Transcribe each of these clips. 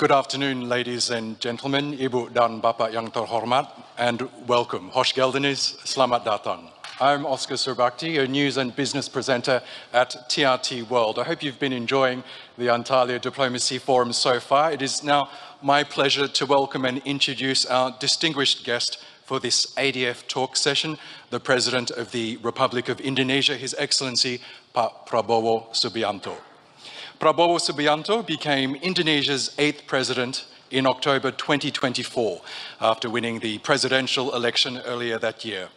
Good afternoon, ladies and gentlemen, Ibu dan Bapak yang terhormat, and welcome. Hoş geldiniz, selamat datang. I'm Oscar Surbaki, a news and business presenter at TRT World. I hope you've been enjoying the Antalya Diplomacy Forum so far. It is now my pleasure to welcome and introduce our distinguished guest for this ADF Talk session, the President of the Republic of Indonesia, His Excellency Pak Prabowo Subianto. Prabowo Subianto became Indonesia's 8th president in October 2024 after winning the presidential election earlier that year.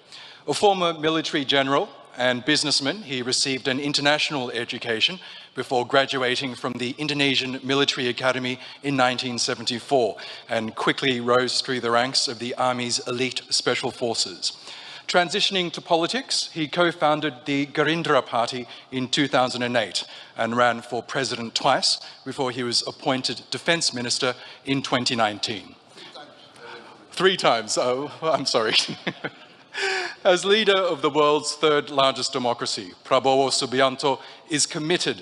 A former military general and businessman, he received an international education before graduating from the Indonesian Military Academy in 1974 and quickly rose through the ranks of the Army's elite special forces. Transitioning to politics, he co-founded the Gerindra party in 2008 and ran for president twice before he was appointed defense minister in 2019. 3 times, oh, I'm sorry. As leader of the world's 3rd largest democracy, Prabowo Subianto is committed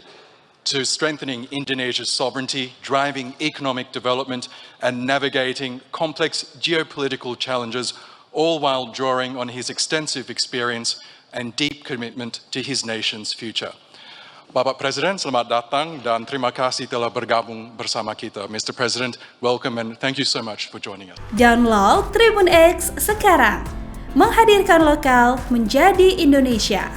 to strengthening Indonesia's sovereignty, driving economic development, and navigating complex geopolitical challenges, all while drawing on his extensive experience and deep commitment to his nation's future. Bapak Presiden, selamat datang dan terima kasih telah bergabung bersama kita. Mr. President, welcome and thank you so much for joining us. Download Tribun X sekarang, menghadirkan lokal menjadi Indonesia.